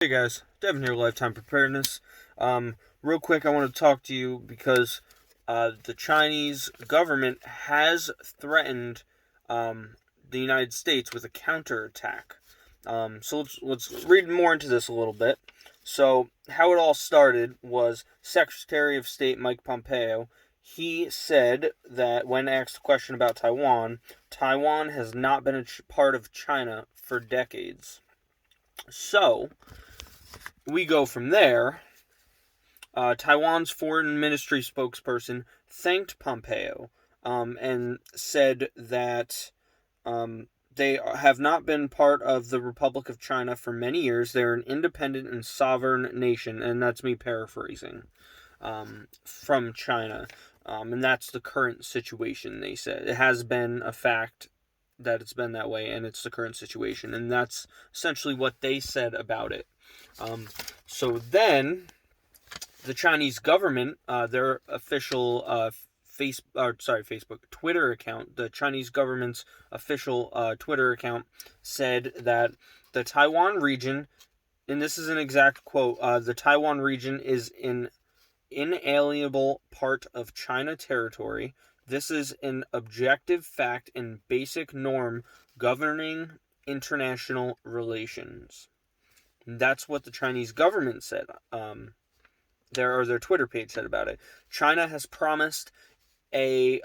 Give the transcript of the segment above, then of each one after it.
Hey guys, Devin here, Lifetime Preparedness. Real quick, I want to talk to you because the Chinese government has threatened the United States with a counterattack. So let's read more into this a little bit. So how it all started was Secretary of State Mike Pompeo. He said that when asked a question about Taiwan, Taiwan has not been a part of China for decades. So we go from there. Taiwan's foreign ministry spokesperson thanked Pompeo and said that they have not been part of the Republic of China for many years. They're an independent and sovereign nation, and that's me paraphrasing from China. And that's the current situation, they said. It has been a fact that it's been that way, and it's the current situation. And that's essentially what they said about it. So then, the Chinese government, their official Facebook Twitter account, the Chinese government's official Twitter account, said that the Taiwan region, and this is an exact quote, the Taiwan region is an inalienable part of China territory. This is an objective fact and basic norm governing international relations. That's what the Chinese government said. Their Twitter page said about it. China has promised a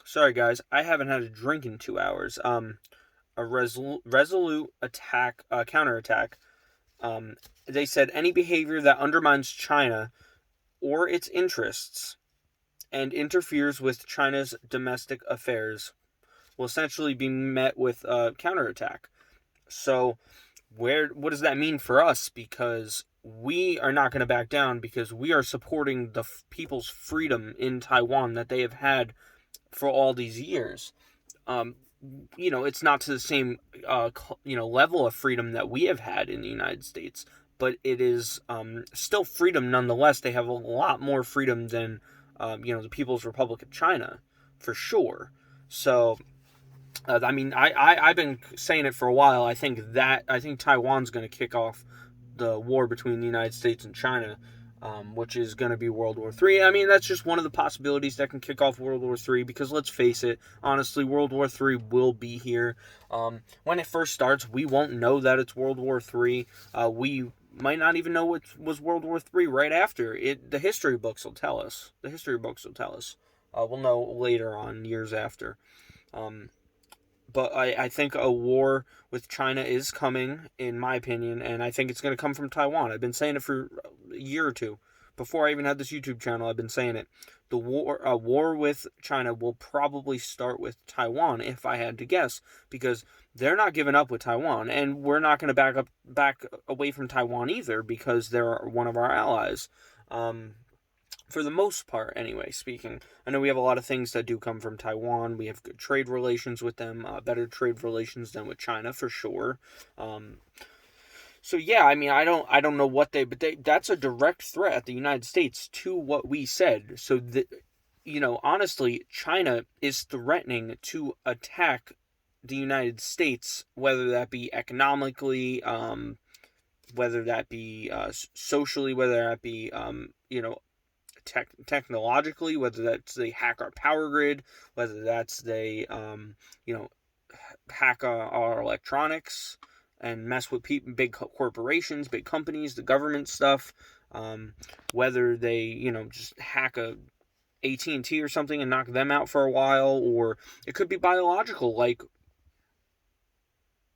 sorry guys, I haven't had a drink in 2 hours. A resolute attack, counterattack. They said any behavior that undermines China or its interests and interferes with China's domestic affairs will essentially be met with a counterattack. So, what does that mean for us? Because we are not going to back down, because we are supporting the people's freedom in Taiwan that they have had for all these years. It's not to the same level of freedom that we have had in the United States, but it is still freedom nonetheless. They have a lot more freedom than the People's Republic of China, for sure. So I've been saying it for a while. I think Taiwan's going to kick off the war between the United States and China, which is going to be World War III. I mean, that's just one of the possibilities that can kick off World War III, because let's face it, honestly, World War III will be here. When it first starts, we won't know that it's World War III. We might not even know it was World War III right after. The history books will tell us. We'll know later on, years after. But I think a war with China is coming, in my opinion, and I think it's going to come from Taiwan. I've been saying it for a year or two. Before I even had this YouTube channel, I've been saying it. A war with China will probably start with Taiwan, if I had to guess, because they're not giving up with Taiwan, and we're not going to back away from Taiwan either, because they're one of our allies. For the most part, anyway, speaking. I know we have a lot of things that do come from Taiwan. We have good trade relations with them, better trade relations than with China, for sure. So yeah, I mean, I don't know what that's a direct threat at the United States to what we said. So honestly, China is threatening to attack the United States, whether that be economically, whether that be socially, whether that be technologically, whether that's they hack our power grid, whether that's they hack our electronics and mess with big corporations, big companies, the government stuff, whether they just hack a AT&T or something and knock them out for a while, or it could be biological, like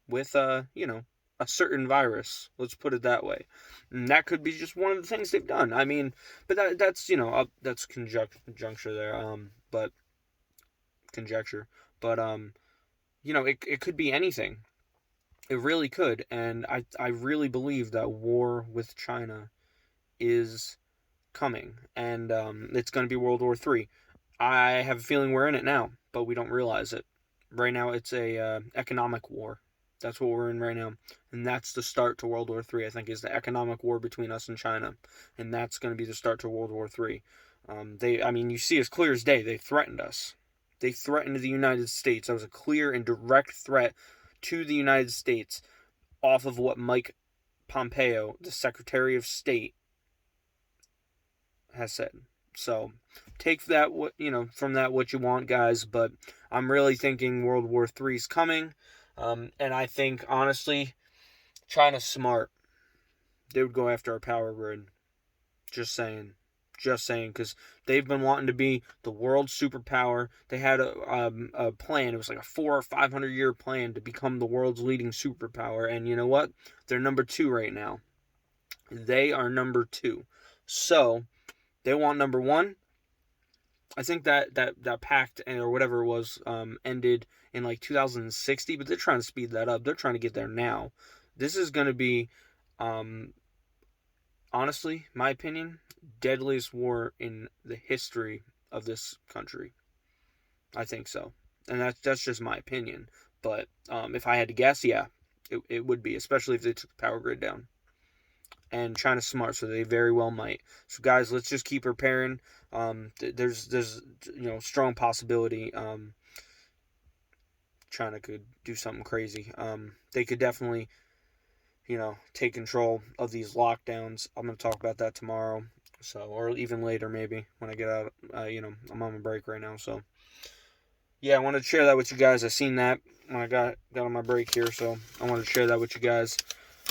with a certain virus. Let's put it that way. And that could be just one of the things they've done. I mean, but that's conjecture there. But conjecture. But it could be anything. It really could, and I really believe that war with China is coming, and it's going to be World War III. I have a feeling we're in it now, but we don't realize it. Right now, it's a economic war. That's what we're in right now. And that's the start to World War III, I think, is the economic war between us and China. And that's going to be the start to World War III. You see as clear as day, they threatened us. They threatened the United States. That was a clear and direct threat to the United States off of what Mike Pompeo, the Secretary of State, has said. So take that from that what you want, guys. But I'm really thinking World War III is coming, and I think honestly, China's smart. They would go after our power grid. Just saying. Because they've been wanting to be the world superpower. They had a plan. It was like a 400 or 500 year plan to become the world's leading superpower. And you know what? They're number 2 right now. They are number 2. So they want number 1. I think that pact or whatever it was ended in like 2060, but they're trying to speed that up. They're trying to get there now. This is going to be, honestly, my opinion, deadliest war in the history of this country. I think so. And that's just my opinion. But if I had to guess, yeah, it would be, especially if they took the power grid down. And China's smart, so they very well might. So guys, let's just keep preparing. There's strong possibility China could do something crazy. They could definitely take control of these lockdowns. I'm going to talk about that tomorrow. So, or even later maybe when I get out. I'm on my break right now. So, yeah, I wanted to share that with you guys. I seen that when I got on my break here. So, I wanted to share that with you guys.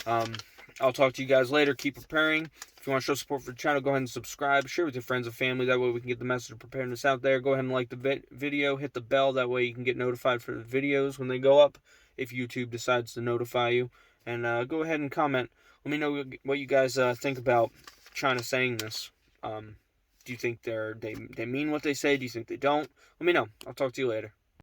I'll talk to you guys later. Keep preparing. If you want to show support for the channel, go ahead and subscribe. Share with your friends and family. That way we can get the message of preparedness out there. Go ahead and like the video. Hit the bell. That way you can get notified for the videos when they go up if YouTube decides to notify you. And go ahead and comment. Let me know what you guys think about China saying this. Do you think they mean what they say? Do you think they don't? Let me know. I'll talk to you later.